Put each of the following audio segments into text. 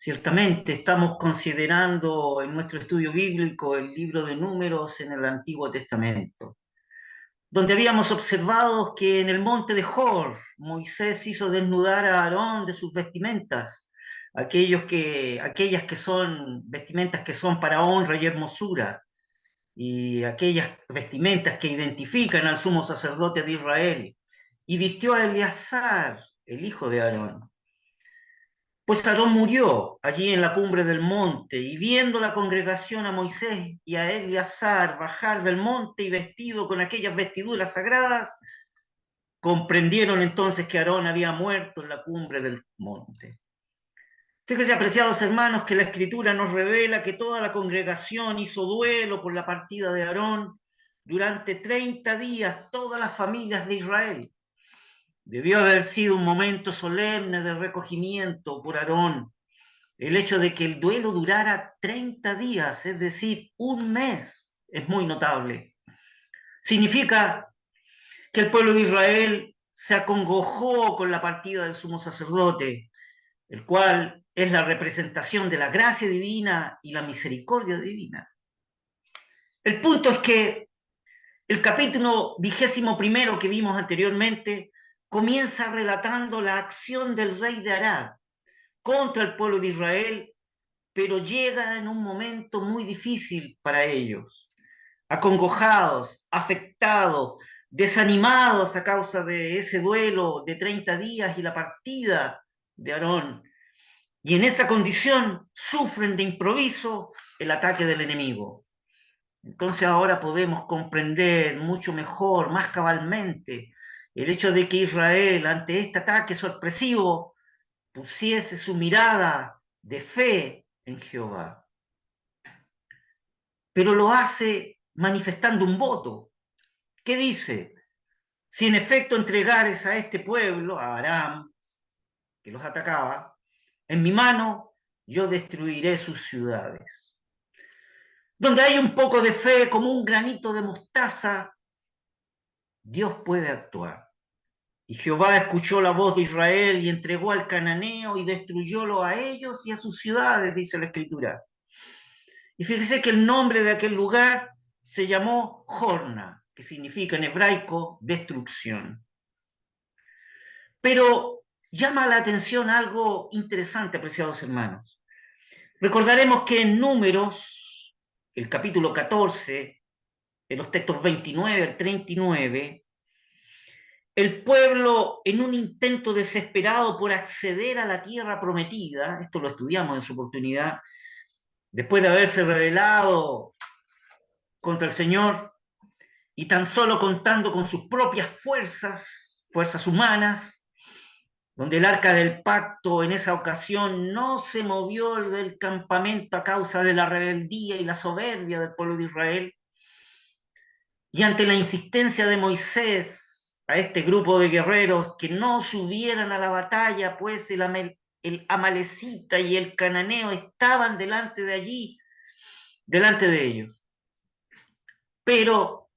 Ciertamente estamos considerando en nuestro estudio bíblico el libro de Números en el Antiguo Testamento, donde habíamos observado que en el monte de Hor Moisés hizo desnudar a Aarón de sus vestimentas, aquellas que son vestimentas que son para honra y hermosura, y aquellas vestimentas que identifican al sumo sacerdote de Israel, y vistió a Eleazar, el hijo de Aarón. Pues Aarón murió allí en la cumbre del monte, y viendo la congregación a Moisés y a Eleazar bajar del monte y vestido con aquellas vestiduras sagradas, comprendieron entonces que Aarón había muerto en la cumbre del monte. Fíjense, apreciados hermanos, que la Escritura nos revela que toda la congregación hizo duelo por la partida de Aarón durante 30 días, todas las familias de Israel. Debió haber sido un momento solemne de recogimiento por Aarón, el hecho de que el duelo durara 30 días, es decir, un mes, es muy notable. Significa que el pueblo de Israel se acongojó con la partida del sumo sacerdote, el cual es la representación de la gracia divina y la misericordia divina. El punto es que el capítulo 21 que vimos anteriormente comienza relatando la acción del rey de Arad contra el pueblo de Israel, pero llega en un momento muy difícil para ellos, acongojados, afectados, desanimados a causa de ese duelo de 30 días y la partida de Aarón. Y en esa condición sufren de improviso el ataque del enemigo. Entonces ahora podemos comprender mucho mejor, más cabalmente, el hecho de que Israel, ante este ataque sorpresivo, pusiese su mirada de fe en Jehová. Pero lo hace manifestando un voto. ¿Qué dice? Si en efecto entregares a este pueblo, a Aram, que los atacaba, en mi mano yo destruiré sus ciudades. Donde hay un poco de fe, como un granito de mostaza, Dios puede actuar. Y Jehová escuchó la voz de Israel y entregó al cananeo y destruyólo a ellos y a sus ciudades, dice la Escritura. Y fíjese que el nombre de aquel lugar se llamó Jorna, que significa en hebraico destrucción. Pero llama la atención algo interesante, apreciados hermanos. Recordaremos que en Números, el capítulo 14, en los textos 29 al 39, el pueblo, en un intento desesperado por acceder a la tierra prometida, esto lo estudiamos en su oportunidad, después de haberse rebelado contra el Señor, y tan solo contando con sus propias fuerzas, fuerzas humanas, donde el arca del pacto en esa ocasión no se movió del campamento a causa de la rebeldía y la soberbia del pueblo de Israel, y ante la insistencia de Moisés a este grupo de guerreros que no subieran a la batalla, pues el amalecita y el cananeo estaban delante de allí, delante de ellos. Pero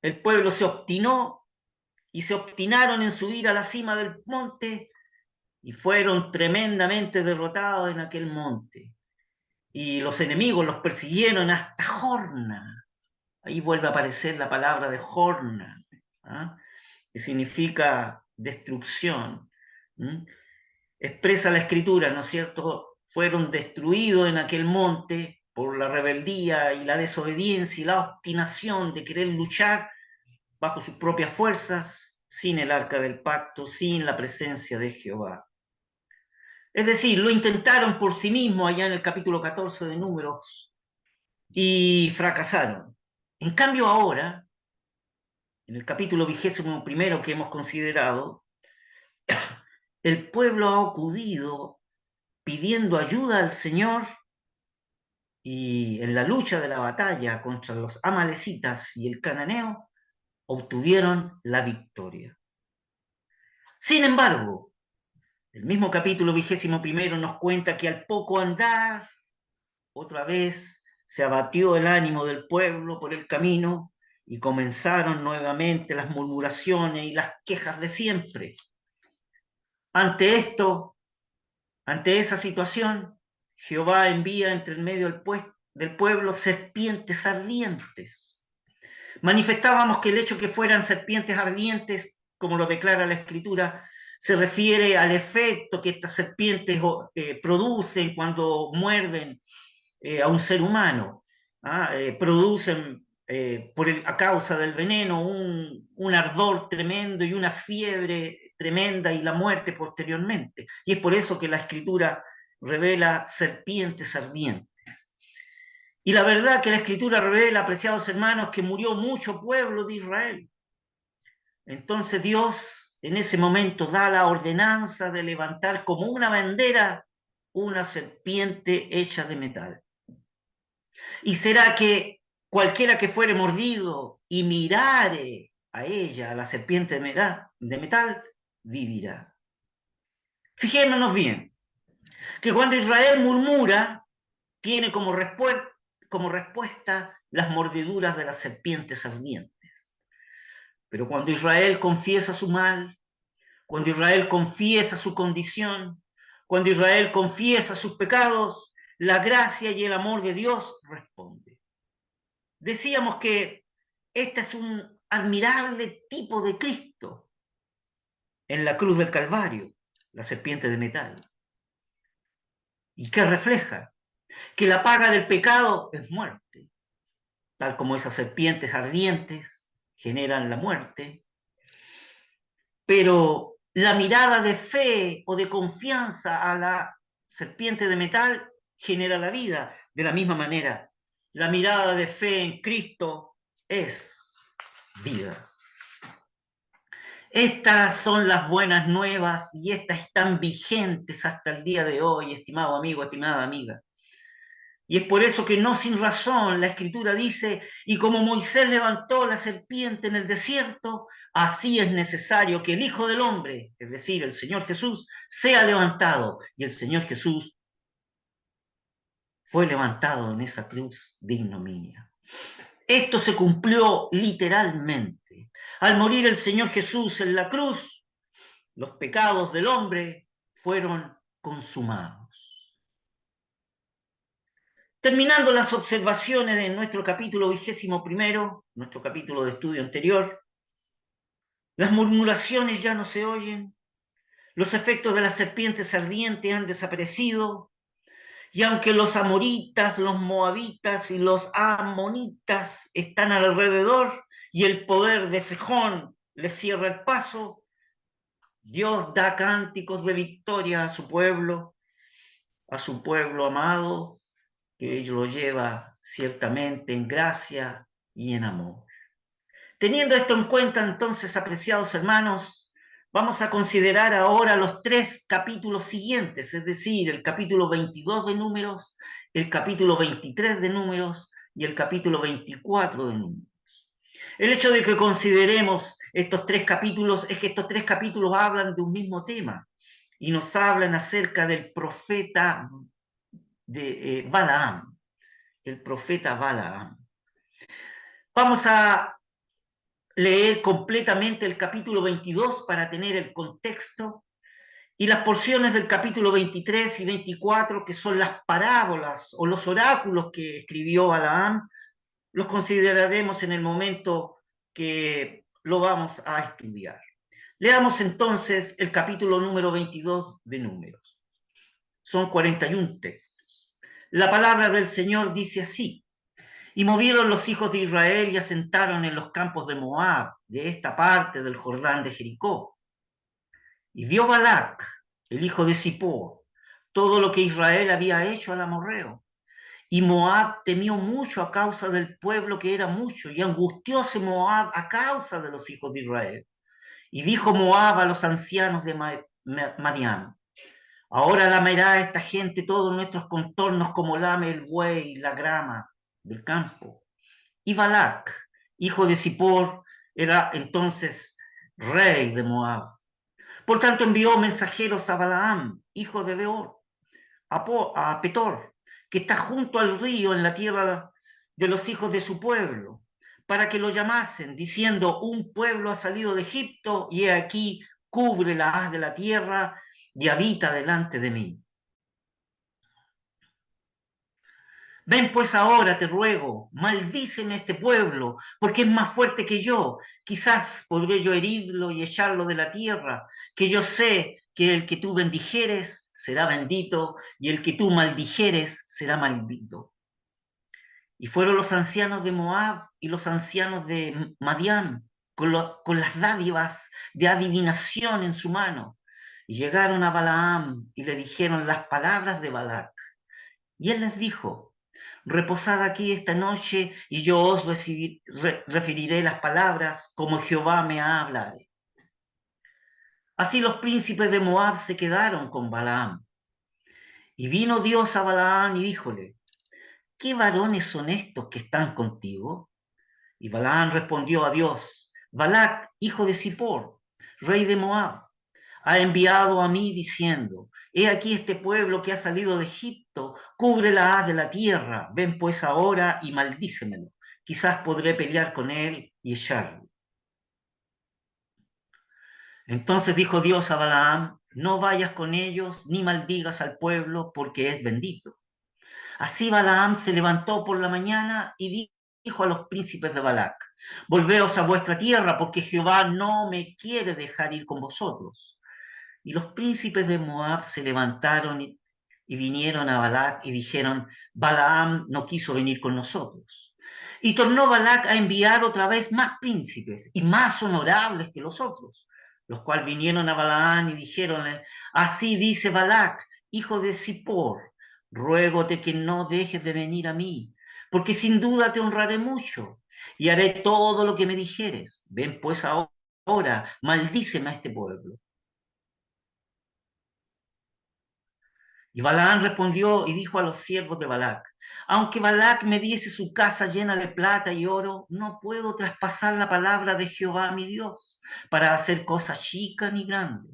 el pueblo se obstinó y se obstinaron en subir a la cima del monte y fueron tremendamente derrotados en aquel monte. Y los enemigos los persiguieron hasta Jorna. Ahí vuelve a aparecer la palabra de Jorna, ¿ah? Que significa destrucción. ¿Mm? Expresa la escritura, ¿no es cierto? Fueron destruidos en aquel monte por la rebeldía y la desobediencia y la obstinación de querer luchar bajo sus propias fuerzas, sin el arca del pacto, sin la presencia de Jehová. Es decir, lo intentaron por sí mismos allá en el capítulo 14 de Números y fracasaron. En cambio ahora, en el capítulo 21 que hemos considerado, el pueblo ha acudido pidiendo ayuda al Señor y en la lucha de la batalla contra los amalecitas y el cananeo obtuvieron la victoria. Sin embargo, el mismo capítulo 21 nos cuenta que al poco andar, otra vez se abatió el ánimo del pueblo por el camino y comenzaron nuevamente las murmuraciones y las quejas de siempre. Ante esto, Ante esa situación, Jehová envía entre el medio del pueblo serpientes ardientes. Manifestábamos que el hecho que fueran serpientes ardientes, como lo declara la Escritura, se refiere al efecto que estas serpientes producen cuando muerden a un ser humano. Producen a causa del veneno un ardor tremendo y una fiebre tremenda y la muerte posteriormente. Y es por eso que la Escritura revela serpientes ardientes. Y la verdad que la Escritura revela, apreciados hermanos, que murió mucho pueblo de Israel. Entonces Dios en ese momento da la ordenanza de levantar como una bandera una serpiente hecha de metal. Y será que cualquiera que fuere mordido y mirare a ella, a la serpiente de metal, vivirá. Fijémonos bien, que cuando Israel murmura, tiene como respuesta las mordeduras de las serpientes ardientes. Pero cuando Israel confiesa su mal, cuando Israel confiesa su condición, cuando Israel confiesa sus pecados, la gracia y el amor de Dios responde. Decíamos que este es un admirable tipo de Cristo en la cruz del Calvario, la serpiente de metal. ¿Y qué refleja? Que la paga del pecado es muerte, tal como esas serpientes ardientes generan la muerte, pero la mirada de fe o de confianza a la serpiente de metal genera la vida. De la misma manera, la mirada de fe en Cristo es vida. Estas son las buenas nuevas y estas están vigentes hasta el día de hoy, estimado amigo, estimada amiga. Y es por eso que no sin razón la Escritura dice, y como Moisés levantó la serpiente en el desierto, así es necesario que el Hijo del Hombre, es decir, el Señor Jesús, sea levantado. Y el Señor Jesús fue levantado en esa cruz de ignominia. Esto se cumplió literalmente. Al morir el Señor Jesús en la cruz, los pecados del hombre fueron consumados. Terminando las observaciones de nuestro capítulo 21, nuestro capítulo de estudio anterior, las murmuraciones ya no se oyen, los efectos de las serpientes ardientes han desaparecido, y aunque los amoritas, los moabitas y los amonitas están alrededor y el poder de Sejón les cierra el paso, Dios da cánticos de victoria a su pueblo amado, que lo lleva ciertamente en gracia y en amor. Teniendo esto en cuenta, entonces, apreciados hermanos, vamos a considerar ahora los 3 capítulos siguientes, es decir, el capítulo 22 de Números, el capítulo 23 de Números y el capítulo 24 de Números. El hecho de que consideremos estos 3 capítulos es que estos 3 capítulos hablan de un mismo tema y nos hablan acerca del profeta de Balaam, el profeta Balaam. Vamos a leer completamente el capítulo 22 para tener el contexto y las porciones del capítulo 23 y 24, que son las parábolas o los oráculos que escribió Balaam, los consideraremos en el momento que lo vamos a estudiar. Leamos entonces el capítulo número 22 de Números. Son 41 textos. La palabra del Señor dice así: y movieron los hijos de Israel y asentaron en los campos de Moab, de esta parte del Jordán de Jericó. Y vio Balac, el hijo de Zippor, todo lo que Israel había hecho al amorreo. Y Moab temió mucho a causa del pueblo, que era mucho, y angustióse Moab a causa de los hijos de Israel. Y dijo Moab a los ancianos de Madián: ahora lamerá esta gente todos nuestros contornos como lame el buey la grama del campo. Y Balac, hijo de Zippor, era entonces rey de Moab. Por tanto envió mensajeros a Balaam, hijo de Beor, a Petor, que está junto al río en la tierra de los hijos de su pueblo, para que lo llamasen, diciendo: un pueblo ha salido de Egipto, y he aquí cubre la haz de la tierra y habita delante de mí. Ven pues ahora, te ruego, maldíceme a este pueblo, porque es más fuerte que yo. Quizás podré yo herirlo y echarlo de la tierra, que yo sé que el que tú bendijeres será bendito, y el que tú maldijeres será maldito. Y fueron los ancianos de Moab y los ancianos de Madián con las dádivas de adivinación en su mano. Y llegaron a Balaam y le dijeron las palabras de Balac. Y él les dijo, reposad aquí esta noche y yo os referiré las palabras como Jehová me ha hablado. Así los príncipes de Moab se quedaron con Balaam. Y vino Dios a Balaam y díjole, ¿qué varones son estos que están contigo? Y Balaam respondió a Dios, Balac, hijo de Zippor, rey de Moab, ha enviado a mí diciendo, he aquí este pueblo que ha salido de Egipto, cubre la haz de la tierra, ven pues ahora y maldícemelo, quizás podré pelear con él y echarlo. Entonces dijo Dios a Balaam, no vayas con ellos ni maldigas al pueblo porque es bendito. Así Balaam se levantó por la mañana y dijo a los príncipes de Balac, volveos a vuestra tierra porque Jehová no me quiere dejar ir con vosotros. Y los príncipes de Moab se levantaron y vinieron a Balac y dijeron, Balaam no quiso venir con nosotros. Y tornó Balac a enviar otra vez más príncipes y más honorables que los otros, los cuales vinieron a Balaam y dijeronle, así dice Balac, hijo de Zippor, ruégote que no dejes de venir a mí, porque sin duda te honraré mucho y haré todo lo que me dijeres. Ven pues ahora, maldíceme a este pueblo. Y Balaam respondió y dijo a los siervos de Balac, aunque Balac me diese su casa llena de plata y oro, no puedo traspasar la palabra de Jehová mi Dios para hacer cosa chica ni grande.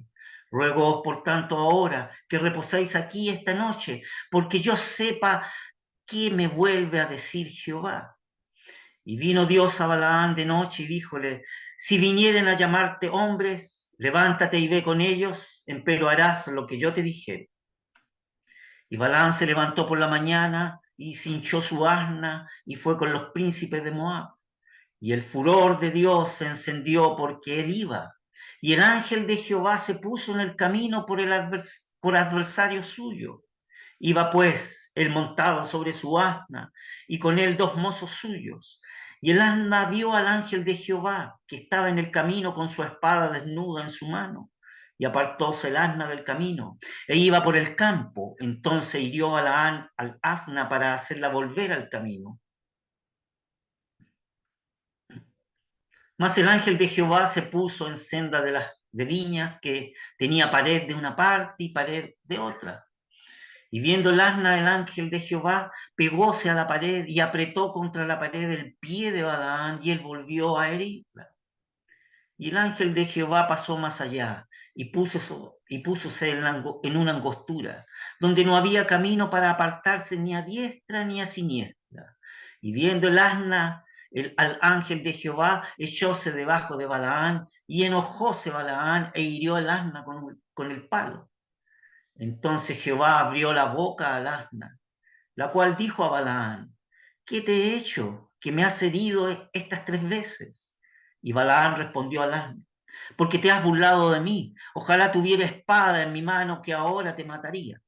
Ruego por tanto ahora que reposéis aquí esta noche, porque yo sepa qué me vuelve a decir Jehová. Y vino Dios a Balaam de noche y díjole, si vinieren a llamarte hombres, levántate y ve con ellos, empero harás lo que yo te dijere. Y Balaam se levantó por la mañana y cinchó su asna y fue con los príncipes de Moab. Y el furor de Dios se encendió porque él iba. Y el ángel de Jehová se puso en el camino por adversario suyo. Iba pues él montado sobre su asna y con él dos mozos suyos. Y el asna vio al ángel de Jehová que estaba en el camino con su espada desnuda en su mano. Y apartóse el asna del camino e iba por el campo. Entonces hirió Balaam al asna para hacerla volver al camino. Mas el ángel de Jehová se puso en senda de viñas que tenía pared de una parte y pared de otra. Y viendo el asna, el ángel de Jehová pegóse a la pared y apretó contra la pared el pie de Balaam y él volvió a herirla. Y el ángel de Jehová pasó más allá y púsose en una angostura, donde no había camino para apartarse ni a diestra ni a siniestra. Y viendo el asna, al ángel de Jehová echóse debajo de Balaam y enojóse Balaam e hirió el asna con el palo. Entonces Jehová abrió la boca al asna, la cual dijo a Balaam, ¿qué te he hecho que me has herido estas tres veces? Y Balaam respondió al asna, porque te has burlado de mí. Ojalá tuviera espada en mi mano que ahora te mataría.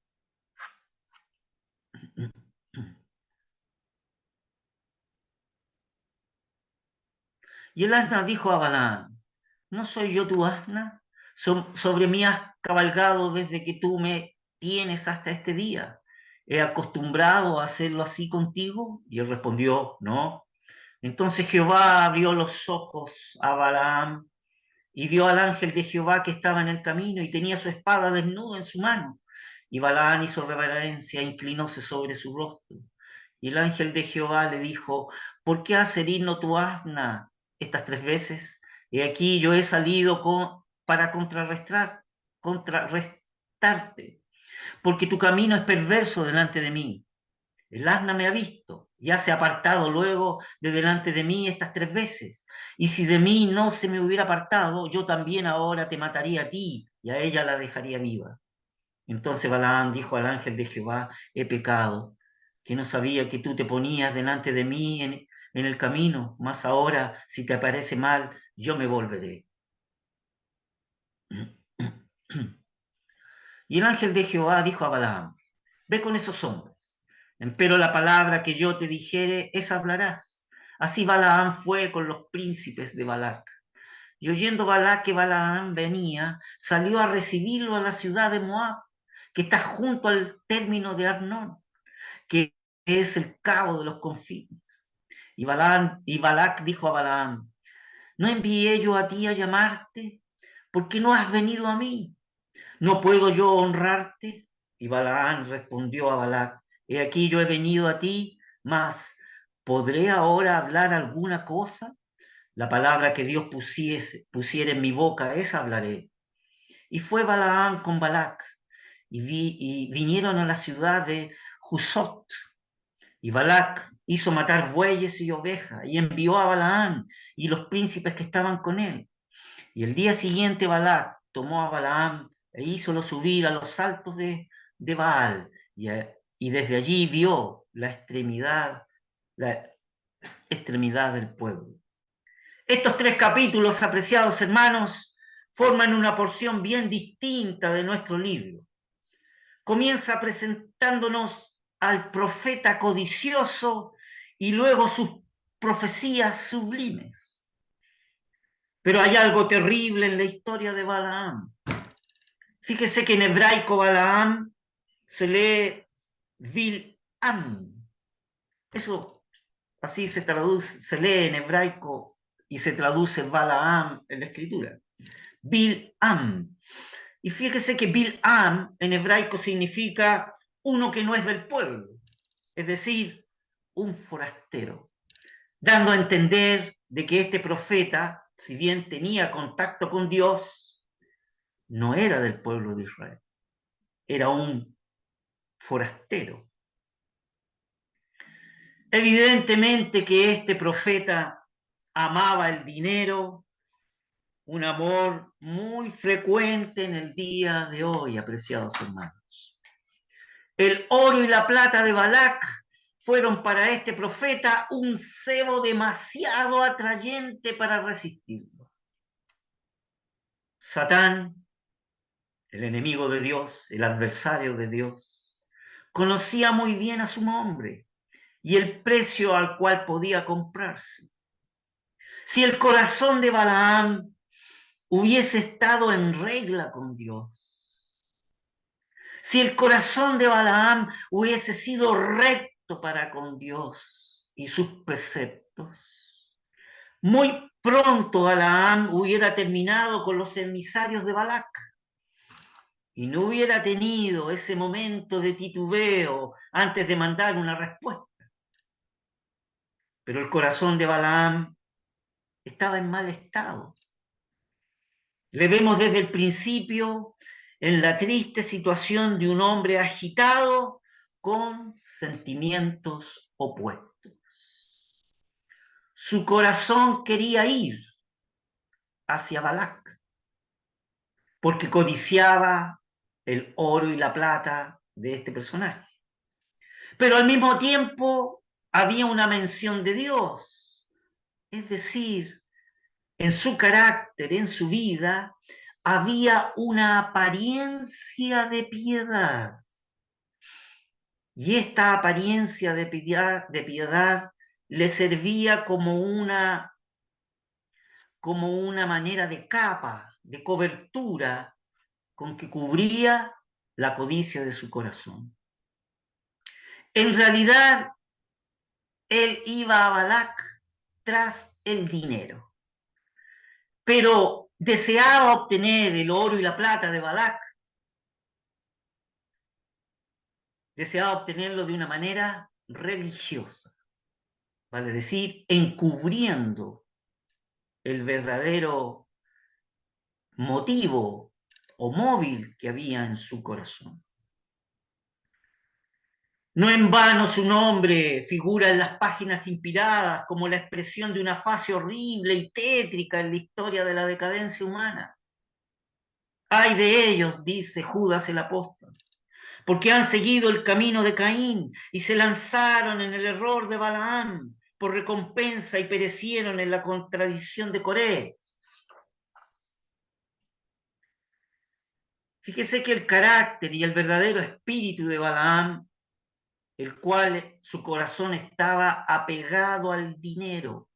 Y el asna dijo a Balaam, ¿no soy yo tu asna? Sobre mí has cabalgado desde que tú me tienes hasta este día. ¿He acostumbrado a hacerlo así contigo? Y él respondió, no. Entonces Jehová abrió los ojos a Balaam y vio al ángel de Jehová que estaba en el camino y tenía su espada desnuda en su mano. Y Balaam hizo reverencia, inclinóse sobre su rostro. Y el ángel de Jehová le dijo, ¿por qué has herido tu asna estas tres veces? He aquí yo he salido para contrarrestarte, porque tu camino es perverso delante de mí. El asna me ha visto, ya se ha apartado luego de delante de mí estas tres veces. Y si de mí no se me hubiera apartado, yo también ahora te mataría a ti y a ella la dejaría viva. Entonces Balaam dijo al ángel de Jehová, he pecado, que no sabía que tú te ponías delante de mí en el camino, mas ahora, si te parece mal, yo me volveré. Y el ángel de Jehová dijo a Balaam, ve con esos hombres, empero la palabra que yo te dijere, esa hablarás. Así Balaam fue con los príncipes de Balac. Y oyendo Balac que Balaam venía, salió a recibirlo a la ciudad de Moab, que está junto al término de Arnón, que es el cabo de los confines. Y Balac dijo a Balaam, ¿no envié yo a ti a llamarte? ¿Por qué no has venido a mí? ¿No puedo yo honrarte? Y Balaam respondió a Balac, he aquí yo he venido a ti, mas ¿podré ahora hablar alguna cosa? La palabra que Dios pusiere en mi boca, esa hablaré. Y fue Balaam con Balac, y vinieron a la ciudad de Jusot. Y Balac hizo matar bueyes y ovejas, y envió a Balaam y los príncipes que estaban con él. Y el día siguiente Balac tomó a Balaam e hízolo subir a los altos de Baal, y desde allí vio la extremidad del pueblo. Estos tres capítulos, apreciados hermanos, forman una porción bien distinta de nuestro libro. Comienza presentándonos al profeta codicioso y luego sus profecías sublimes. Pero hay algo terrible en la historia de Balaam. Fíjese que en hebraico Balaam se lee Bil'am. Eso así se traduce, se lee en hebraico y se traduce Balaam en la escritura. Bil'am. Y fíjese que Bil'am en hebraico significa uno que no es del pueblo, es decir, un forastero, dando a entender de que este profeta, si bien tenía contacto con Dios, no era del pueblo de Israel, era un forastero. Evidentemente que este profeta amaba el dinero, un amor muy frecuente en el día de hoy, apreciados hermanos. El oro y la plata de Balac fueron para este profeta un cebo demasiado atrayente para resistirlo. Satán, el enemigo de Dios, el adversario de Dios, conocía muy bien a su hombre y el precio al cual podía comprarse. Si el corazón de Balaam hubiese estado en regla con Dios, si el corazón de Balaam hubiese sido recto para con Dios y sus preceptos, muy pronto Balaam hubiera terminado con los emisarios de Balac y no hubiera tenido ese momento de titubeo antes de mandar una respuesta. Pero el corazón de Balaam estaba en mal estado. Le vemos desde el principio en la triste situación de un hombre agitado con sentimientos opuestos. Su corazón quería ir hacia Balac, porque codiciaba el oro y la plata de este personaje. Pero al mismo tiempo había una mención de Dios, es decir, en su carácter, en su vida, había una apariencia de piedad. Y esta apariencia de piedad le servía como una manera de capa, de cobertura con que cubría la codicia de su corazón. En realidad, él iba a Balac tras el dinero, pero deseaba obtener el oro y la plata de Balac, deseaba obtenerlo de una manera religiosa, vale decir, encubriendo el verdadero motivo o móvil que había en su corazón. No en vano su nombre figura en las páginas inspiradas como la expresión de una fase horrible y tétrica en la historia de la decadencia humana. Ay de ellos, dice Judas el apóstol, porque han seguido el camino de Caín y se lanzaron en el error de Balaam por recompensa y perecieron en la contradicción de Coré. Fíjese que el carácter y el verdadero espíritu de Balaam, el cual su corazón estaba apegado al dinero.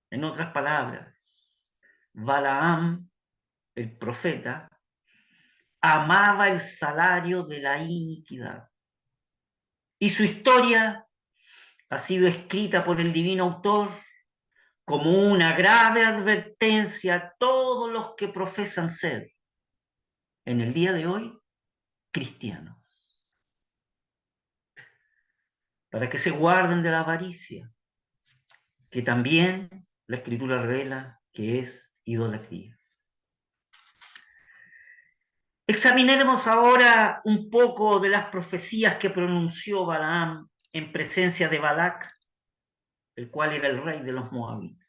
En otras palabras, Balaam, el profeta, amaba el salario de la iniquidad. Y su historia ha sido escrita por el divino autor como una grave advertencia a todos los que profesan ser, en el día de hoy, cristianos, para que se guarden de la avaricia, que también la Escritura revela que es idolatría. Examinaremos ahora un poco de las profecías que pronunció Balaam en presencia de Balac, el cual era el rey de los moabitas.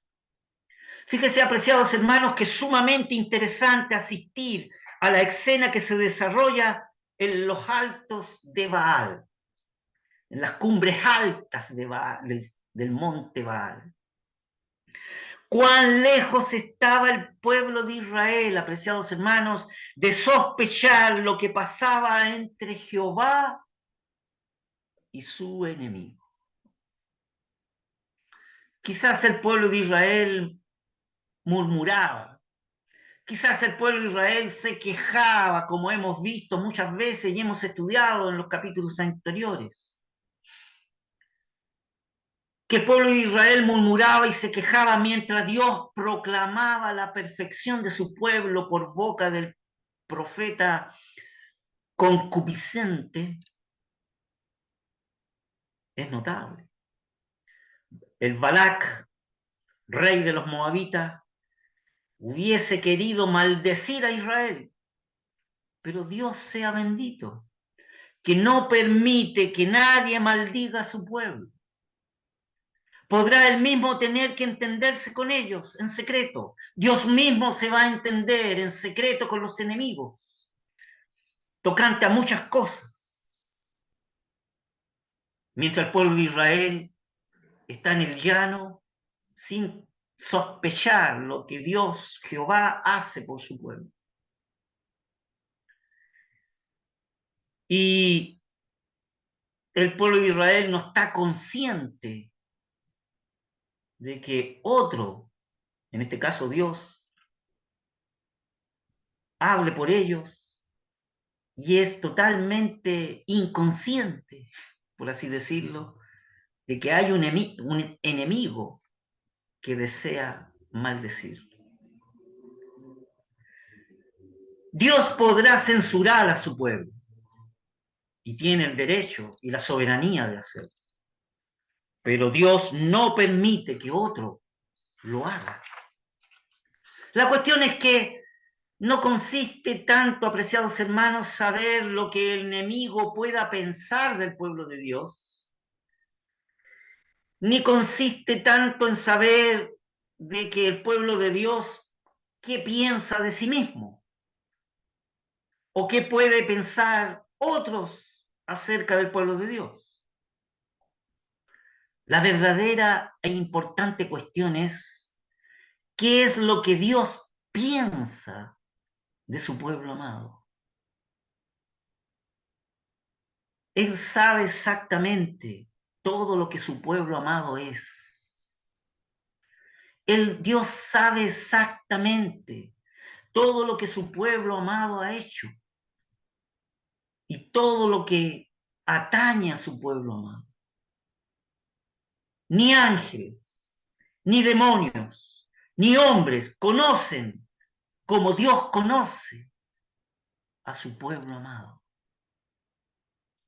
Fíjense, apreciados hermanos, que es sumamente interesante asistir a la escena que se desarrolla en los altos de Baal, en las cumbres altas de Baal, del monte Baal. Cuán lejos estaba el pueblo de Israel, apreciados hermanos, de sospechar lo que pasaba entre Jehová y su enemigo. Quizás el pueblo de Israel murmuraba, quizás el pueblo de Israel se quejaba, como hemos visto muchas veces y hemos estudiado en los capítulos anteriores. Que el pueblo de Israel murmuraba y se quejaba mientras Dios proclamaba la perfección de su pueblo por boca del profeta concupiscente, es notable. El Balac, rey de los moabitas, hubiese querido maldecir a Israel, pero Dios sea bendito, que no permite que nadie maldiga a su pueblo. Podrá él mismo tener que entenderse con ellos en secreto. Dios mismo se va a entender en secreto con los enemigos, tocante a muchas cosas. Mientras el pueblo de Israel está en el llano sin sospechar lo que Dios, Jehová, hace por su pueblo. Y el pueblo de Israel no está consciente de que otro, en este caso Dios, hable por ellos y es totalmente inconsciente, por así decirlo, de que hay un enemigo que desea maldecir. Dios podrá censurar a su pueblo y tiene el derecho y la soberanía de hacerlo, pero Dios no permite que otro lo haga. La cuestión es que no consiste tanto, apreciados hermanos, saber lo que el enemigo pueda pensar del pueblo de Dios, ni consiste tanto en saber de que el pueblo de Dios qué piensa de sí mismo o qué puede pensar otros acerca del pueblo de Dios. La verdadera e importante cuestión es qué es lo que Dios piensa de su pueblo amado. Él sabe exactamente todo lo que su pueblo amado es. Dios sabe exactamente todo lo que su pueblo amado ha hecho y todo lo que atañe a su pueblo amado. Ni ángeles, ni demonios, ni hombres conocen como Dios conoce a su pueblo amado.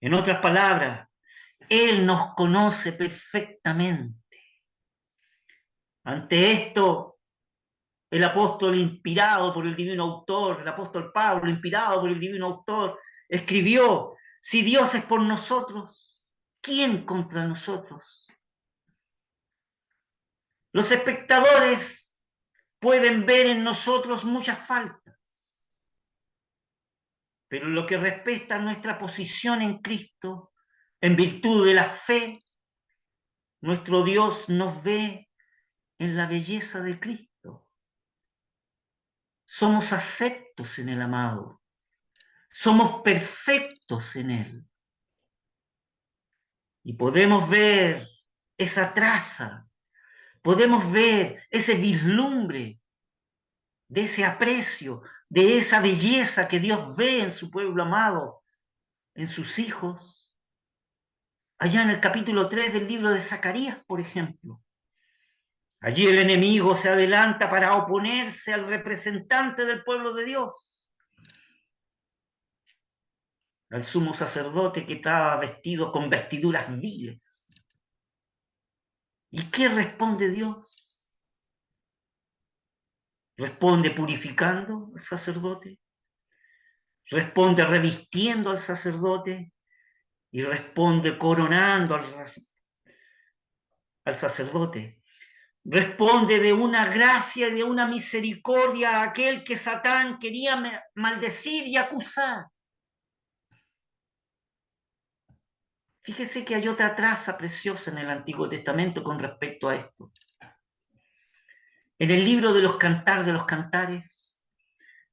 En otras palabras, Él nos conoce perfectamente. Ante esto, el apóstol inspirado por el divino autor, el apóstol Pablo inspirado por el divino autor, escribió, si Dios es por nosotros, ¿quién contra nosotros? Los espectadores pueden ver en nosotros muchas faltas, Pero en lo que respecta a nuestra posición en Cristo, en virtud de la fe, nuestro Dios nos ve en la belleza de Cristo. Somos aceptos en el amado. Somos perfectos en Él. Y podemos ver esa traza, podemos ver ese vislumbre de ese aprecio, de esa belleza que Dios ve en su pueblo amado, en sus hijos. Allá en el capítulo 3 del libro de Zacarías, por ejemplo. Allí el enemigo se adelanta para oponerse al representante del pueblo de Dios, al sumo sacerdote que estaba vestido con vestiduras viles. ¿Y qué responde Dios? Responde purificando al sacerdote, responde revistiendo al sacerdote y responde coronando al sacerdote. Responde de una gracia y de una misericordia a aquel que Satán quería maldecir y acusar. Fíjese que hay otra traza preciosa en el Antiguo Testamento con respecto a esto. En el libro de los Cantar de los Cantares,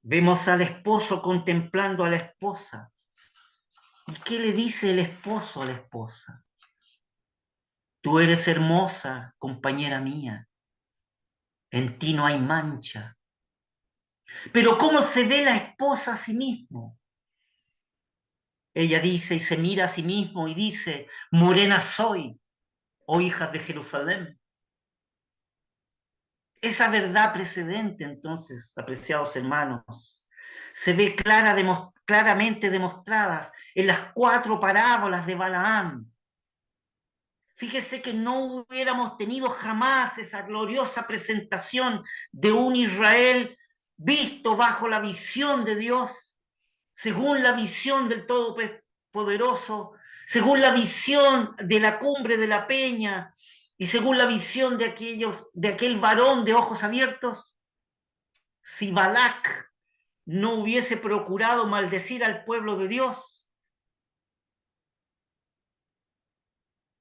vemos al esposo contemplando a la esposa. ¿Y qué le dice el esposo a la esposa? Tú eres hermosa, compañera mía. En ti no hay mancha. Pero ¿cómo se ve la esposa a sí mismo? Ella dice y se mira a sí mismo y dice, morena soy, oh hijas de Jerusalén. Esa verdad precedente, entonces, apreciados hermanos, se ve claramente demostradas en las 4 parábolas de Balaam. Fíjese que no hubiéramos tenido jamás esa gloriosa presentación de un Israel visto bajo la visión de Dios, según la visión del Todopoderoso, según la visión de la cumbre de la peña y según la visión de aquel varón de ojos abiertos. Si Balac no hubiese procurado maldecir al pueblo de Dios,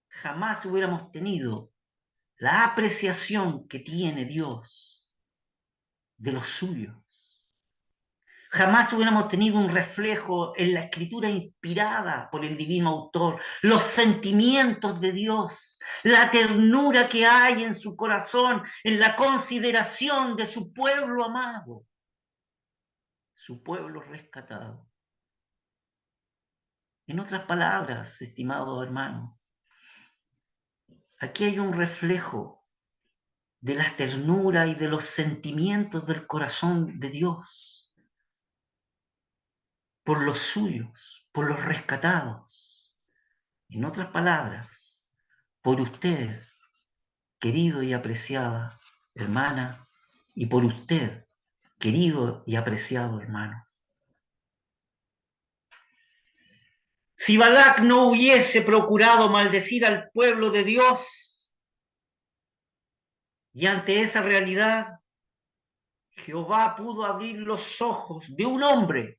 jamás hubiéramos tenido la apreciación que tiene Dios de los suyos. Jamás hubiéramos tenido un reflejo en la escritura inspirada por el divino autor, los sentimientos de Dios, la ternura que hay en su corazón, en la consideración de su pueblo amado, su pueblo rescatado. En otras palabras, estimado hermano, aquí hay un reflejo de la ternura y de los sentimientos del corazón de Dios por los suyos, por los rescatados. En otras palabras, por usted, querido y apreciada hermana, y por usted, querido y apreciado hermano. Si Balac no hubiese procurado maldecir al pueblo de Dios, y ante esa realidad, Jehová pudo abrir los ojos de un hombre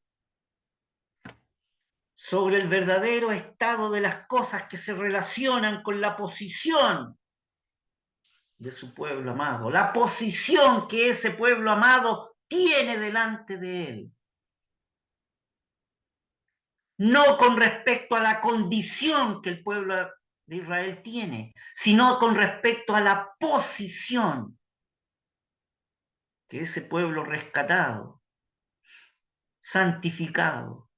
sobre el verdadero estado de las cosas que se relacionan con la posición de su pueblo amado, la posición que ese pueblo amado tiene delante de él. No con respecto a la condición que el pueblo de Israel tiene, sino con respecto a la posición que ese pueblo rescatado, santificado,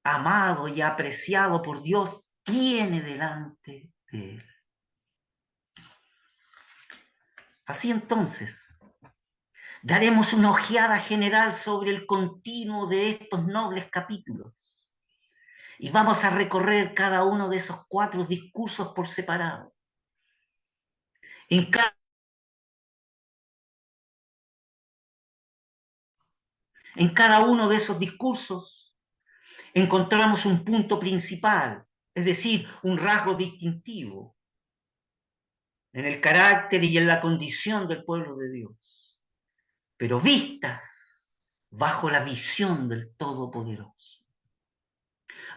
amado y apreciado por Dios tiene delante de él. Así entonces, daremos una ojeada general sobre el continuo de estos nobles capítulos y vamos a recorrer cada uno de esos 4 discursos por separado. En cada uno de esos discursos encontramos un punto principal, es decir, un rasgo distintivo en el carácter y en la condición del pueblo de Dios, pero vistas bajo la visión del Todopoderoso.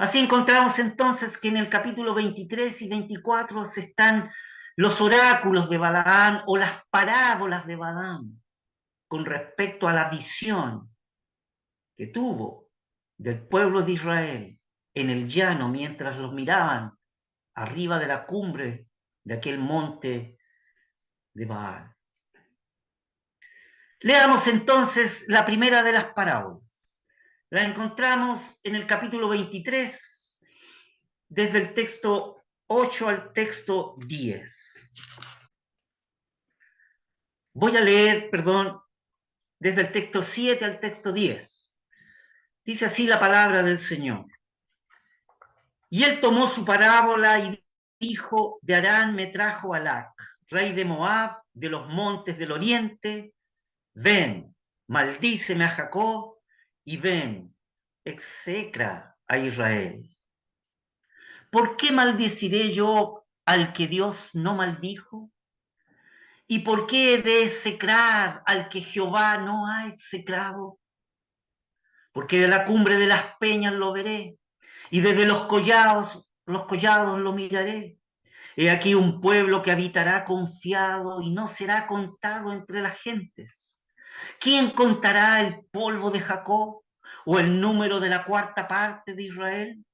Así encontramos entonces que en el capítulo 23 y 24 están los oráculos de Balaam o las parábolas de Balaam con respecto a la visión que tuvo del pueblo de Israel en el llano mientras los miraban arriba de la cumbre de aquel monte de Baal. Leamos entonces la primera de las parábolas. La encontramos en el capítulo 23, desde el texto 8 al texto 10. Voy a leer, perdón, desde el texto 7 al texto 10. Dice así la palabra del Señor. Y él tomó su parábola y dijo, de Harán me trajo Balac, rey de Moab, de los montes del oriente, ven, maldíceme a Jacob, y ven, execra a Israel. ¿Por qué maldeciré yo al que Dios no maldijo? ¿Y por qué he de execrar al que Jehová no ha execrado? Porque de la cumbre de las peñas lo veré, y desde los collados lo miraré. He aquí un pueblo que habitará confiado y no será contado entre las gentes. ¿Quién contará el polvo de Jacob o el número de la cuarta parte de Israel?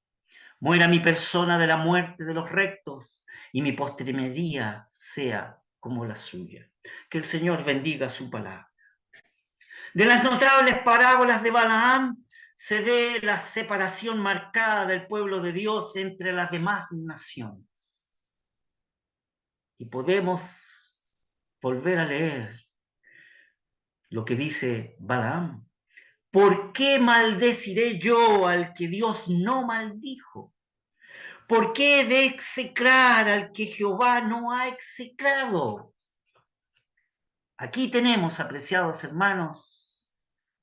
Muera mi persona de la muerte de los rectos y mi postrimería sea como la suya. Que el Señor bendiga su palabra. De las notables parábolas de Balaam se ve la separación marcada del pueblo de Dios entre las demás naciones. Y podemos volver a leer lo que dice Balaam. ¿Por qué maldeciré yo al que Dios no maldijo? ¿Por qué he de execrar al que Jehová no ha execrado? Aquí tenemos, apreciados hermanos,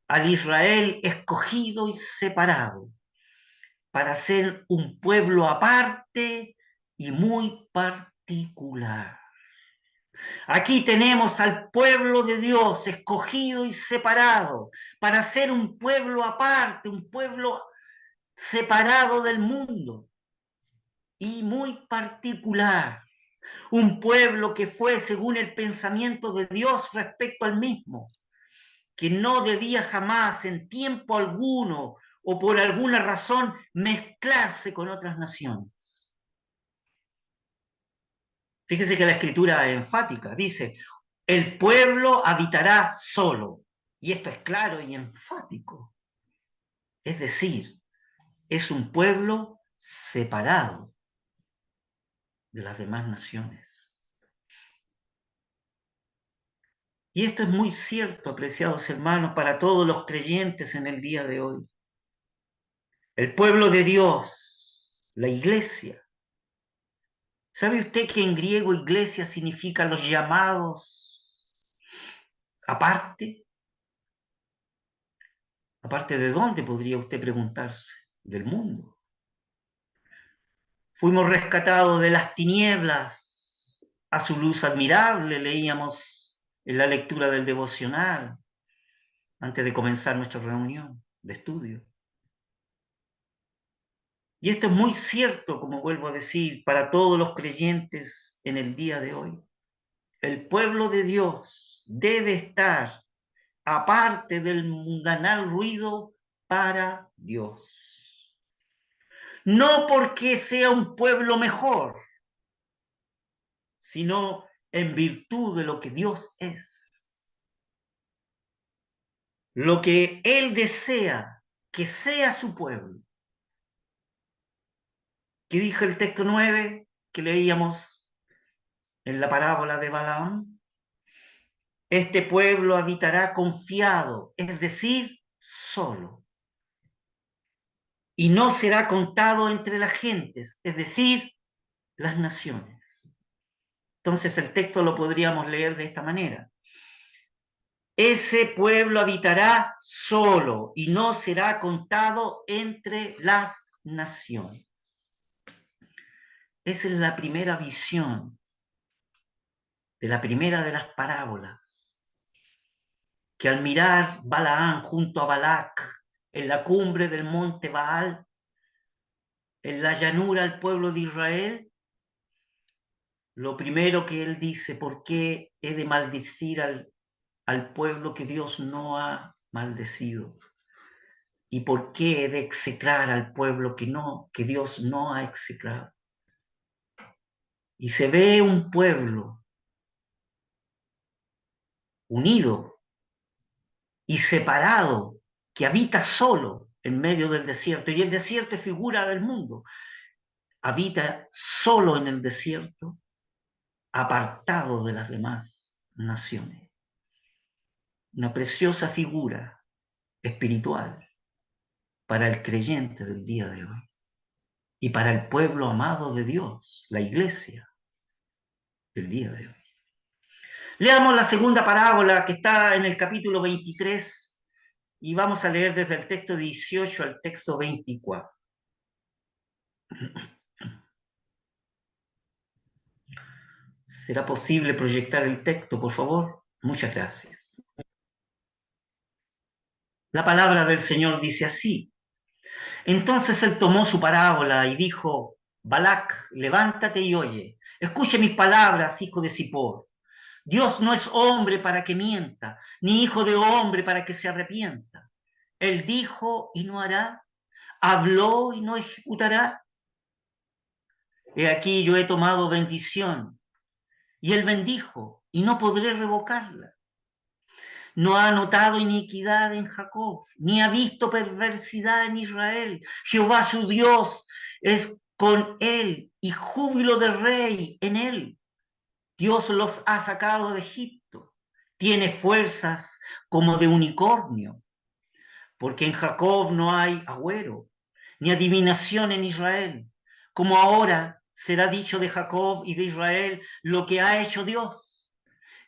al Israel escogido y separado para ser un pueblo aparte y muy particular. Aquí tenemos al pueblo de Dios escogido y separado para ser un pueblo aparte, un pueblo separado del mundo y muy particular. Un pueblo que fue según el pensamiento de Dios respecto al mismo, que no debía jamás en tiempo alguno o por alguna razón mezclarse con otras naciones. Fíjese que la escritura es enfática, dice, el pueblo habitará solo. Y esto es claro y enfático. Es decir, es un pueblo separado de las demás naciones. Y esto es muy cierto, apreciados hermanos, para todos los creyentes en el día de hoy. El pueblo de Dios, la iglesia. ¿Sabe usted que en griego iglesia significa los llamados aparte? ¿Aparte de dónde podría usted preguntarse? Del mundo. Fuimos rescatados de las tinieblas a su luz admirable, leíamos en la lectura del devocional antes de comenzar nuestra reunión de estudio. Y esto es muy cierto, como vuelvo a decir, para todos los creyentes en el día de hoy. El pueblo de Dios debe estar aparte del mundanal ruido para Dios. No porque sea un pueblo mejor, sino en virtud de lo que Dios es. Lo que Él desea que sea su pueblo. ¿Qué dijo el texto 9 que leíamos en la parábola de Balaam? Este pueblo habitará confiado, es decir, solo. Y no será contado entre las gentes, es decir, las naciones. Entonces el texto lo podríamos leer de esta manera. Ese pueblo habitará solo y no será contado entre las naciones. Esa es la primera visión de la primera de las parábolas, que al mirar Balaam junto a Balac en la cumbre del monte Baal, en la llanura al pueblo de Israel, lo primero que él dice: ¿por qué he de maldecir al pueblo que Dios no ha maldecido? ¿Y por qué he de execrar al pueblo que Dios no ha execrado? Y se ve un pueblo unido y separado, que habita solo en medio del desierto. Y el desierto es figura del mundo. Habita solo en el desierto, apartado de las demás naciones. Una preciosa figura espiritual para el creyente del día de hoy y para el pueblo amado de Dios, la iglesia del día de hoy. Leamos la segunda parábola que está en el capítulo 23 y vamos a leer desde el texto 18 al texto 24. ¿Será posible proyectar el texto, por favor? Muchas gracias. La palabra del Señor dice así: entonces él tomó su parábola y dijo: Balac, levántate y oye. Escuche mis palabras, hijo de Zippor. Dios no es hombre para que mienta, ni hijo de hombre para que se arrepienta. Él dijo y no hará, habló y no ejecutará. He aquí yo he tomado bendición, y él bendijo, y no podré revocarla. No ha notado iniquidad en Jacob, ni ha visto perversidad en Israel. Jehová su Dios es con él, y júbilo de rey en él. Dios los ha sacado de Egipto. Tiene fuerzas como de unicornio, porque en Jacob no hay agüero, ni adivinación en Israel. Como ahora será dicho de Jacob y de Israel lo que ha hecho Dios.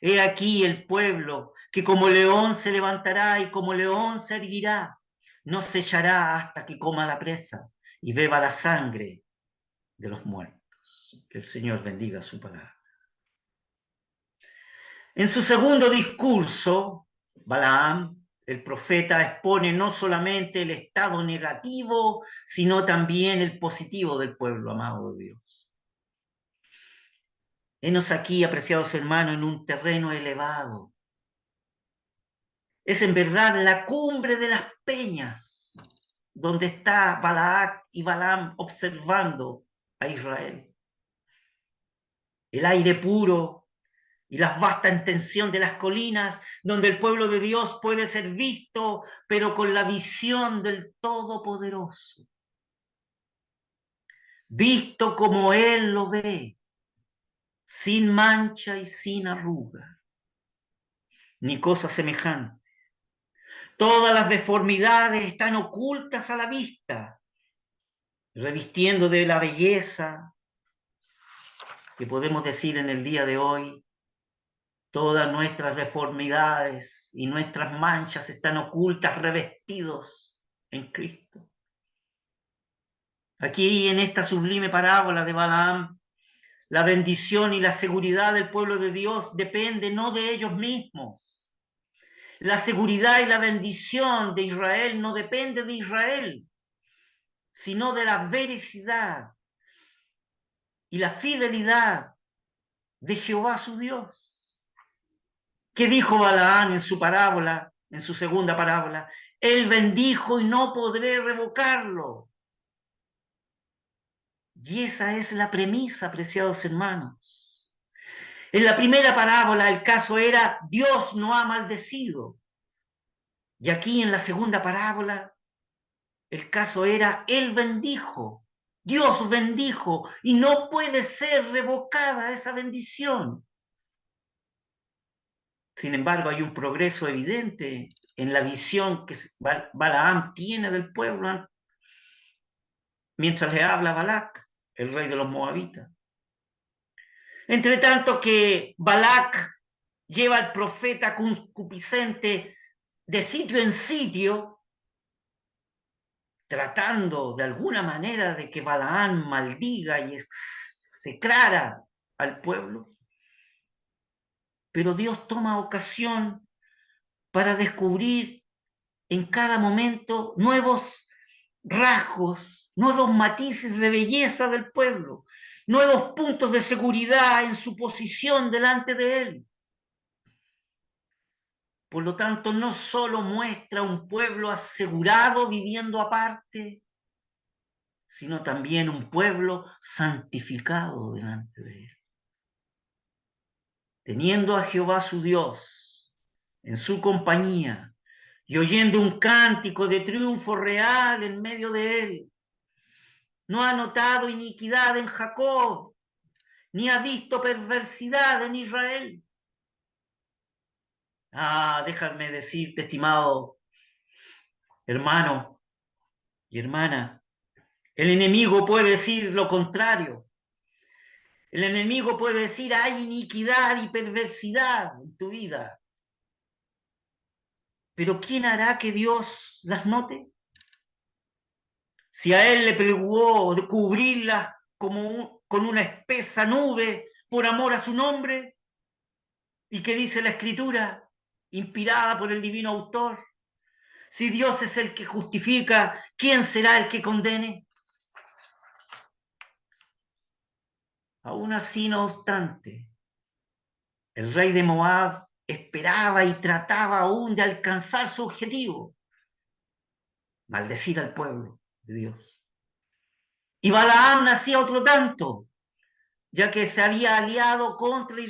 He aquí el pueblo que como león se levantará y como león se erguirá. No se echará hasta que coma la presa y beba la sangre de los muertos. Que el Señor bendiga su palabra. En su segundo discurso, Balaam, el profeta, expone no solamente el estado negativo, sino también el positivo del pueblo amado de Dios. Henos aquí, apreciados hermanos, en un terreno elevado. Es en verdad la cumbre de las peñas donde está Balac y Balaam observando a Israel. El aire puro y la vasta extensión de las colinas donde el pueblo de Dios puede ser visto, pero con la visión del Todopoderoso. Visto como Él lo ve, sin mancha y sin arruga, ni cosa semejante. Todas las deformidades están ocultas a la vista, revistiendo de la belleza que podemos decir en el día de hoy. Todas nuestras deformidades y nuestras manchas están ocultas, revestidos en Cristo. Aquí en esta sublime parábola de Balaam, la bendición y la seguridad del pueblo de Dios depende no de ellos mismos. La seguridad y la bendición de Israel no depende de Israel, sino de la veracidad y la fidelidad de Jehová su Dios. ¿Qué dijo Balaam en su parábola, en su segunda parábola? Él bendijo y no podré revocarlo. Y esa es la premisa, apreciados hermanos. En la primera parábola el caso era: Dios no ha maldecido. Y aquí en la segunda parábola el caso era: Él bendijo. Dios bendijo y no puede ser revocada esa bendición. Sin embargo, hay un progreso evidente en la visión que Balaam tiene del pueblo mientras le habla a Balac, el rey de los moabitas. Entre tanto que Balac lleva al profeta concupiscente de sitio en sitio, tratando de alguna manera de que Balaam maldiga y execrara al pueblo. Pero Dios toma ocasión para descubrir en cada momento nuevos rasgos, nuevos matices de belleza del pueblo, nuevos puntos de seguridad en su posición delante de él. Por lo tanto, no solo muestra un pueblo asegurado viviendo aparte, sino también un pueblo santificado delante de él. Teniendo a Jehová su Dios en su compañía y oyendo un cántico de triunfo real en medio de él, no ha notado iniquidad en Jacob, ni ha visto perversidad en Israel. Déjame decirte, estimado hermano y hermana, el enemigo puede decir lo contrario. El enemigo puede decir, hay iniquidad y perversidad en tu vida. Pero ¿quién hará que Dios las note? Si a él le preocupó de cubrirlas con una espesa nube por amor a su nombre, y que dice la Escritura, inspirada por el divino autor, si Dios es el que justifica, ¿quién será el que condene? Aún así, no obstante, el rey de Moab esperaba y trataba aún de alcanzar su objetivo, maldecir al pueblo de Dios. Y Balaam hacía otro tanto, ya que se había aliado contra el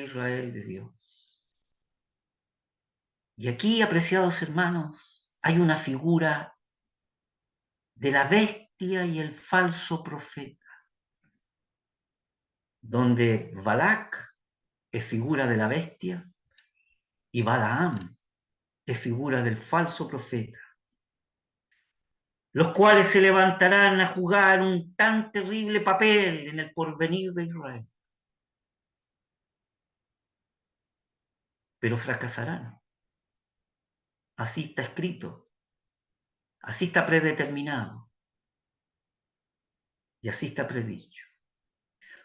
Israel de Dios. Y aquí, apreciados hermanos, hay una figura de la bestia y el falso profeta, donde Balac es figura de la bestia y Balaam es figura del falso profeta, los cuales se levantarán a jugar un tan terrible papel en el porvenir de Israel, pero fracasarán. Así está escrito, así está predeterminado y así está predicho.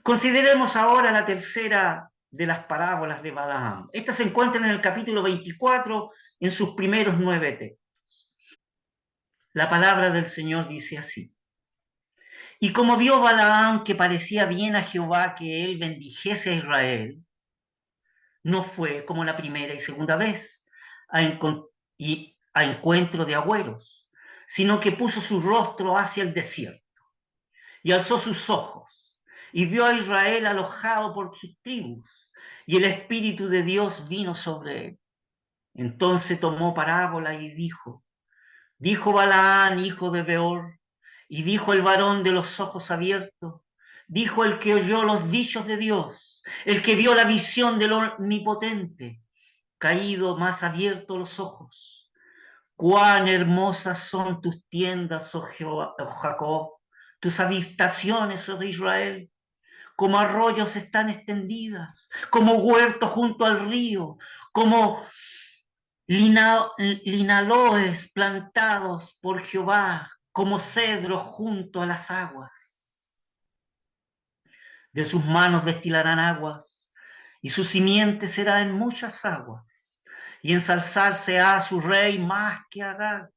Consideremos ahora la tercera de las parábolas de Balaam. Esta se encuentra en el capítulo 24, en sus primeros 9 textos. La palabra del Señor dice así: y como vio Balaam que parecía bien a Jehová que él bendijese a Israel, no fue como la primera y segunda vez a encuentro de agüeros, sino que puso su rostro hacia el desierto y alzó sus ojos y vio a Israel alojado por sus tribus, y el Espíritu de Dios vino sobre él. Entonces tomó parábola y dijo Balaán, hijo de Beor, y dijo el varón de los ojos abiertos, dijo el que oyó los dichos de Dios, el que vio la visión del Omnipotente, caído más abiertos los ojos. Cuán hermosas son tus tiendas, oh Jacob, tus habitaciones, oh Israel, como arroyos están extendidas, como huertos junto al río, como linaloes plantados por Jehová, como cedros junto a las aguas. De sus manos destilarán aguas, y su simiente será en muchas aguas, y ensalzarse ha su rey más que Agag,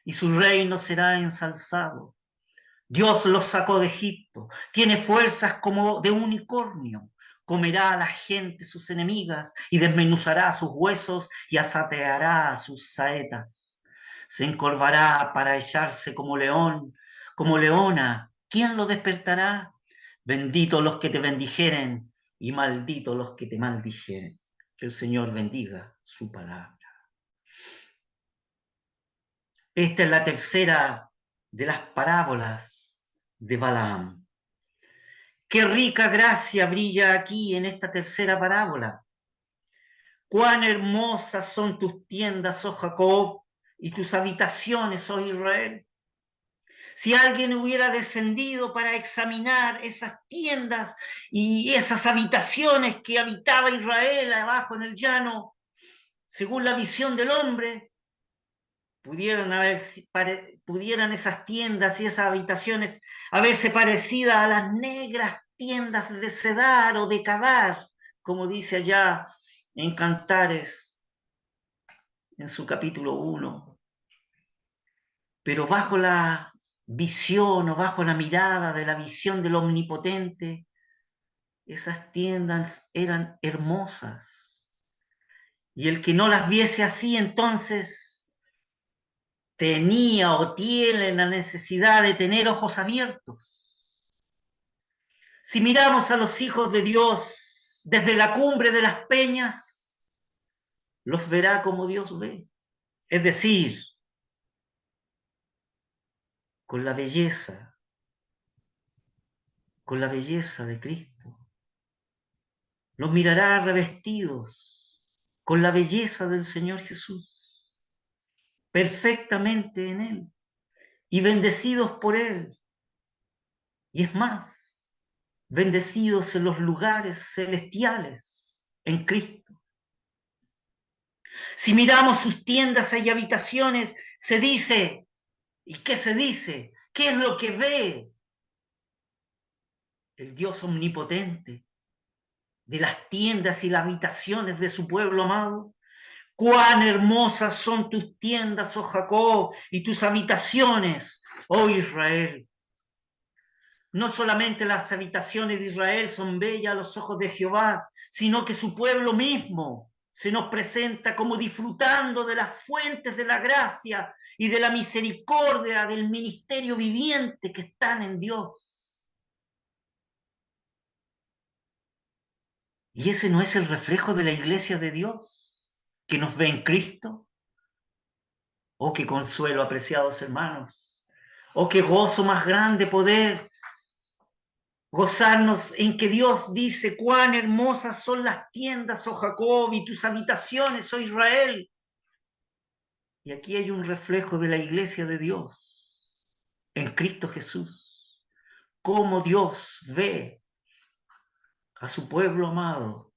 y su reino será ensalzado. Dios los sacó de Egipto, tiene fuerzas como de unicornio, comerá a la gente sus enemigas y desmenuzará sus huesos y asateará sus saetas. Se encorvará para echarse como león, como leona. ¿Quién lo despertará? Bendito los que te bendijeren y maldito los que te maldijeren. Que el Señor bendiga su palabra. Esta es la tercera de las parábolas de Balaam. Qué rica gracia brilla aquí en esta tercera parábola. Cuán hermosas son tus tiendas, oh Jacob, y tus habitaciones, oh Israel. Si alguien hubiera descendido para examinar esas tiendas y esas habitaciones que habitaba Israel abajo en el llano, según la visión del hombre, pudieran esas tiendas y esas habitaciones haberse parecidas a las negras tiendas de Cedar o de Cadar, como dice allá en Cantares, en su capítulo 1. pero bajo la visión o bajo la mirada de la visión del Omnipotente, esas tiendas eran hermosas. Y el que no las viese así, entonces tenía o tiene la necesidad de tener ojos abiertos. Si miramos a los hijos de Dios desde la cumbre de las peñas, los verá como Dios ve. Es decir, con con la belleza de Cristo. Los mirará revestidos con la belleza del Señor Jesús, perfectamente en Él y bendecidos por Él. Y es más, bendecidos en los lugares celestiales en Cristo. Si miramos sus tiendas y habitaciones, se dice, ¿y qué se dice? ¿Qué es lo que ve el Dios omnipotente de las tiendas y las habitaciones de su pueblo amado? Cuán hermosas son tus tiendas, oh Jacob, y tus habitaciones, oh Israel. No solamente las habitaciones de Israel son bellas a los ojos de Jehová, sino que su pueblo mismo se nos presenta como disfrutando de las fuentes de la gracia y de la misericordia del ministerio viviente que están en Dios. ¿Y ese no es el reflejo de la iglesia de Dios que nos ve en Cristo? Oh, qué consuelo, apreciados hermanos. Oh, qué gozo más grande poder gozarnos en que Dios dice, cuán hermosas son las tiendas, oh Jacob, y tus habitaciones, oh Israel. Y aquí hay un reflejo de la iglesia de Dios en Cristo Jesús. Cómo Dios ve a su pueblo amado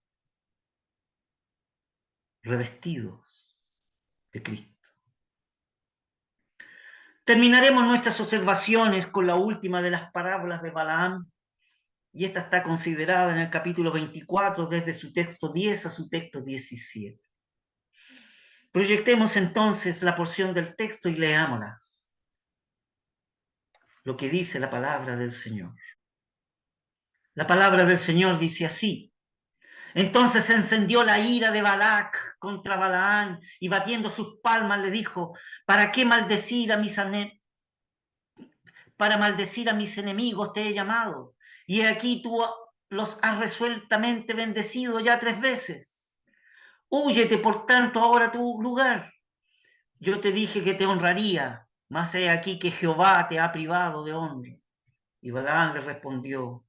revestidos de Cristo. Terminaremos nuestras observaciones con la última de las parábolas de Balaam, y esta está considerada en el capítulo 24, desde su texto 10 a su texto 17. Proyectemos entonces la porción del texto y leámoslas. Lo que dice la palabra del Señor. La palabra del Señor dice así: entonces se encendió la ira de Balac contra Balaán, y batiendo sus palmas le dijo, ¿para qué maldecir a para maldecir a mis enemigos te he llamado? Y aquí tú los has resueltamente bendecido ya 3 veces. Húyete, por tanto, ahora a tu lugar. Yo te dije que te honraría, mas he aquí que Jehová te ha privado de honra. Y Balaam le respondió,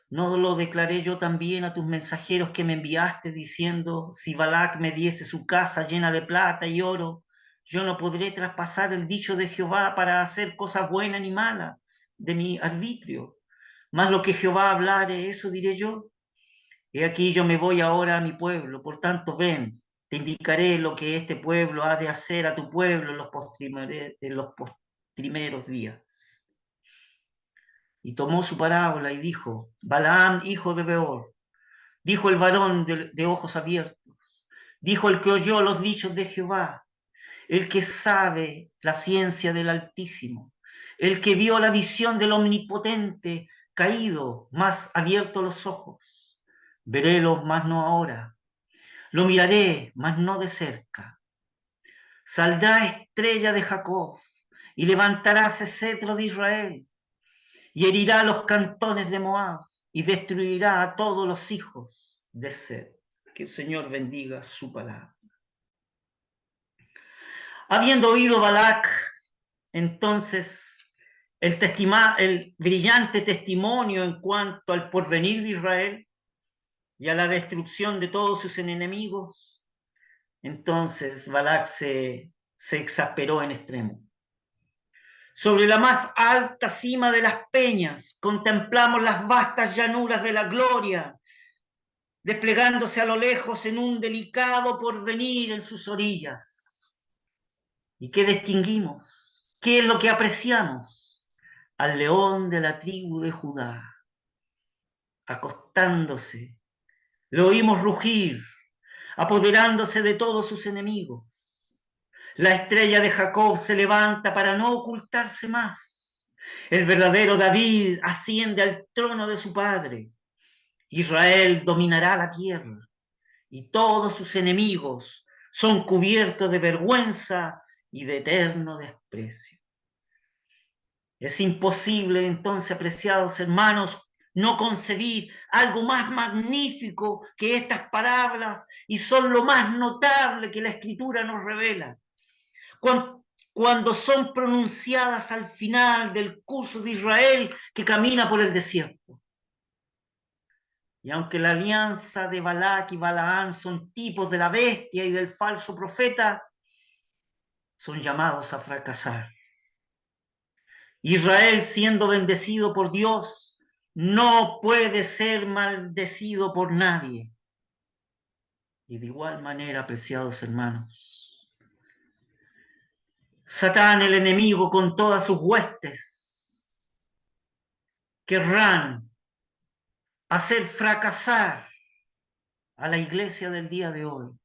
¿no lo declaré yo también a tus mensajeros que me enviaste, diciendo, si Balac me diese su casa llena de plata y oro, yo no podré traspasar el dicho de Jehová para hacer cosa buena ni mala de mi arbitrio? Mas lo que Jehová hablare, eso diré yo. He aquí yo me voy ahora a mi pueblo, por tanto ven, te indicaré lo que este pueblo ha de hacer a tu pueblo en los postrimeros días. Y tomó su parábola y dijo, Balaam, hijo de Beor, dijo el varón de ojos abiertos, dijo el que oyó los dichos de Jehová, el que sabe la ciencia del Altísimo, el que vio la visión del Omnipotente caído, más abierto los ojos. Verélo, mas no ahora. Lo miraré, mas no de cerca. Saldrá estrella de Jacob y levantaráse cetro de Israel y herirá los cantones de Moab y destruirá a todos los hijos de Sed. Que el Señor bendiga su palabra. Habiendo oído Balac, entonces, el brillante testimonio en cuanto al porvenir de Israel y a la destrucción de todos sus enemigos, entonces Balac se exasperó en extremo. Sobre la más alta cima de las peñas contemplamos las vastas llanuras de la gloria, desplegándose a lo lejos en un delicado porvenir en sus orillas. ¿Y qué distinguimos? ¿Qué es lo que apreciamos? Al león de la tribu de Judá, acostándose. Lo oímos rugir, apoderándose de todos sus enemigos. La estrella de Jacob se levanta para no ocultarse más. El verdadero David asciende al trono de su padre. Israel dominará la tierra y todos sus enemigos son cubiertos de vergüenza y de eterno desprecio. Es imposible entonces, apreciados hermanos, no concebir algo más magnífico que estas palabras, y son lo más notable que la Escritura nos revela. Cuando son pronunciadas al final del curso de Israel que camina por el desierto. Y aunque la alianza de Balac y Balaán son tipos de la bestia y del falso profeta, son llamados a fracasar. Israel, siendo bendecido por Dios, no puede ser maldecido por nadie. Y de igual manera, apreciados hermanos, Satán, el enemigo, con todas sus huestes, querrán hacer fracasar a la iglesia del día de hoy.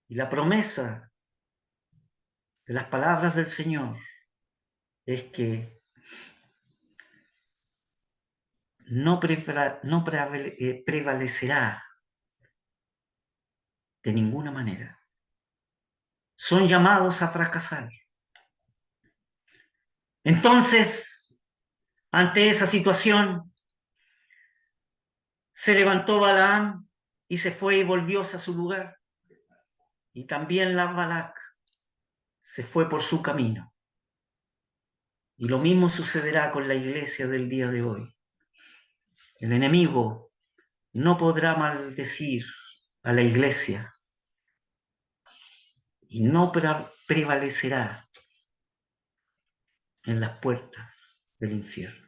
Y la promesa de las palabras del Señor es que no prevalecerá de ninguna manera. Son llamados a fracasar. Entonces, ante esa situación, se levantó Balaam y se fue y volvióse a su lugar. Y también la Balac se fue por su camino. Y lo mismo sucederá con la iglesia del día de hoy. El enemigo no podrá maldecir a la iglesia y no prevalecerá en las puertas del infierno.